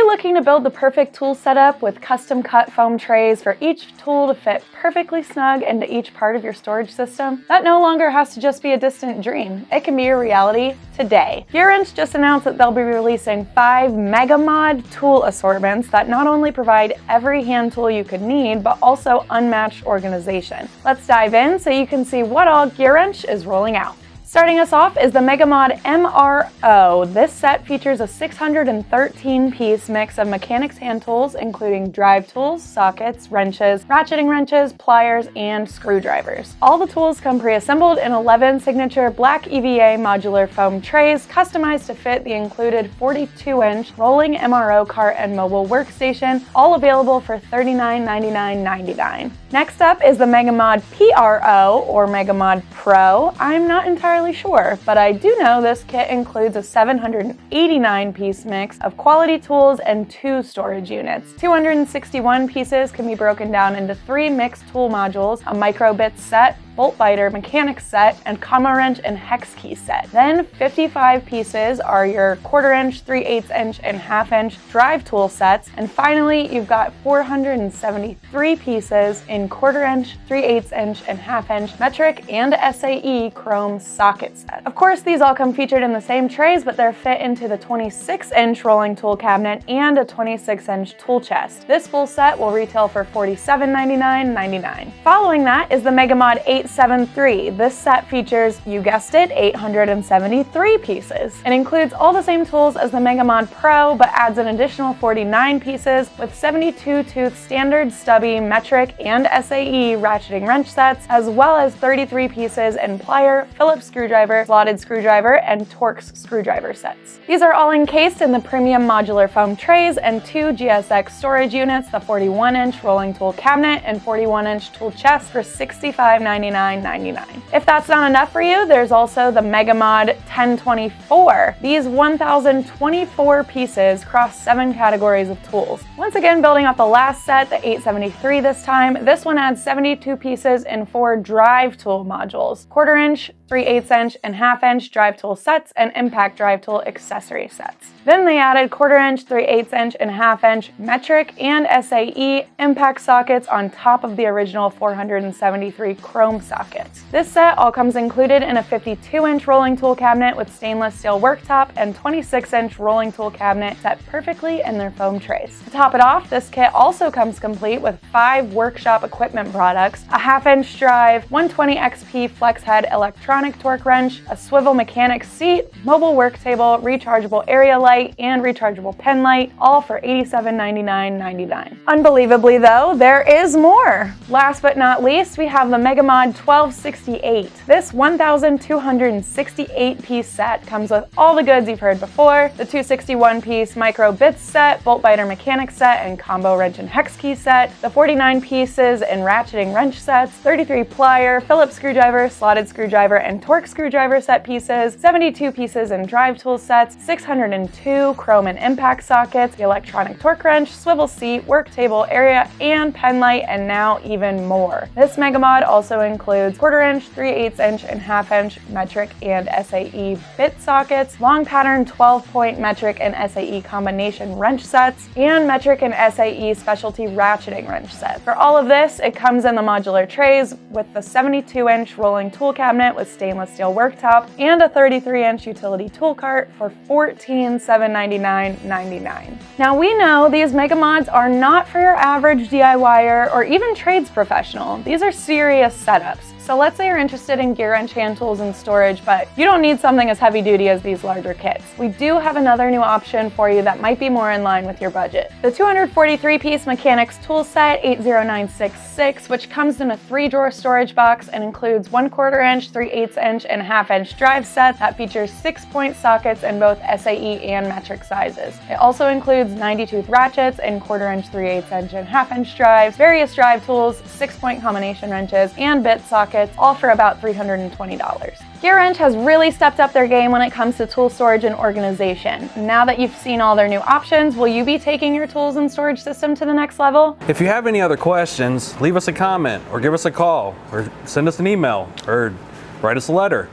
you looking to build the perfect tool setup with custom cut foam trays for each tool to fit perfectly snug into each part of your storage system? That no longer has to just be a distant dream. It can be a reality today. GearWrench just announced that they'll be releasing 5 MEGAMOD Tool Assortments that not only provide every hand tool you could need, but also unmatched organization. Let's dive in so you can see what all GearWrench is rolling out. Starting us off is the MEGAMOD MRO. This set features a 613-piece mix of mechanics hand tools, including drive tools, sockets, wrenches, ratcheting wrenches, pliers, and screwdrivers. All the tools come pre-assembled in 11 signature black EVA Modular Foam Trays, customized to fit the included 42-inch rolling MRO cart and mobile workstation, all available for $39.99.99. Next up is the MEGAMOD PRO, or MEGAMOD Pro. I'm not entirely sure, but I do know this kit includes a 789-piece mix of quality tools and 2 storage units. 261 pieces can be broken down into 3 mixed tool modules, a micro bits set, bolt biter, mechanics set, and combo wrench and hex key set. Then 55 pieces are your 1/4 inch, 3/8 inch, and 1/2 inch drive tool sets. And finally, you've got 473 pieces in 1/4 inch, 3/8 inch, and 1/2 inch metric and SAE chrome socket set. Of course, these all come featured in the same trays, but they're fit into the 26-inch rolling tool cabinet and a 26-inch tool chest. This full set will retail for $47.99.99. Following that is the MEGAMOD 873. This set features, you guessed it, 873 pieces. It includes all the same tools as the MEGAMOD Pro, but adds an additional 49 pieces with 72-tooth standard, stubby, metric, and SAE ratcheting wrench sets, as well as 33 pieces in plier, Phillips screwdriver, slotted screwdriver, and Torx screwdriver sets. These are all encased in the premium modular foam trays and 2 GSX storage units, the 41-inch rolling tool cabinet and 41-inch tool chest for $65.99.99. If that's not enough for you, there's also the MEGAMOD 1024. These 1,024 pieces cross 7 categories of tools. Once again, building off the last set, the 873 this time, this one adds 72 pieces in 4 drive tool modules, 1/4 inch, 3/8 inch, and 1/2 inch drive tool sets and impact drive tool accessory sets. Then they added 1/4 inch, 3/8 inch, and 1/2 inch metric and SAE impact sockets on top of the original 473 chrome sockets. This set all comes included in a 52-inch rolling tool cabinet with stainless steel worktop and 26-inch rolling tool cabinet set perfectly in their foam trays. To top it off, this kit also comes complete with 5 workshop equipment products, a 1/2 inch drive, 120 XP flex head electronic torque wrench, a swivel mechanics seat, mobile work table, rechargeable area light, and rechargeable pen light, all for $87.99.99. Unbelievably though, there is more! Last but not least, we have the MEGAMOD 1268. This 1,268-piece set comes with all the goods you've heard before, the 261-piece micro bits set, bolt biter mechanics set, and combo wrench and hex key set, the 49 pieces in ratcheting wrench sets, 33 plier, Phillips screwdriver, slotted screwdriver, and Torx screwdriver set pieces, 72 pieces in drive tool sets, 602 chrome and impact sockets, the electronic torque wrench, swivel seat, work table area, and pen light, and now even more. This MEGAMOD also includes 1/4 inch, 3/8 inch, and 1/2 inch metric and SAE bit sockets, long pattern 12-point metric and SAE combination wrench sets, and metric and SAE specialty ratcheting wrench set. For all of this, it comes in the modular trays with the 72-inch rolling tool cabinet with stainless steel worktop and a 33-inch utility tool cart for $14,799.99. Now we know these MEGAMODs are not for your average DIYer or even trades professional. These are serious setups. So let's say you're interested in GearWrench hand tools and storage, but you don't need something as heavy duty as these larger kits. We do have another new option for you that might be more in line with your budget. The 243-piece mechanics tool set 80966, which comes in a 3-drawer storage box and includes 1/4 inch, 3/8 inch, and 1/2 inch drive set that features 6-point sockets in both SAE and metric sizes. It also includes 90-tooth ratchets and 1/4 inch, 3/8 inch, and 1/2 inch drives, various drive tools, 6-point combination wrenches, and bit sockets, all for about $320. GearWrench has really stepped up their game when it comes to tool storage and organization. Now that you've seen all their new options, will you be taking your tools and storage system to the next level? If you have any other questions, leave us a comment or give us a call or send us an email or write us a letter.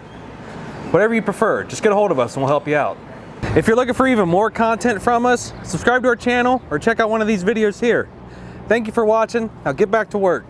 Whatever you prefer, just get a hold of us and we'll help you out. If you're looking for even more content from us, subscribe to our channel or check out one of these videos here. Thank you for watching. Now get back to work.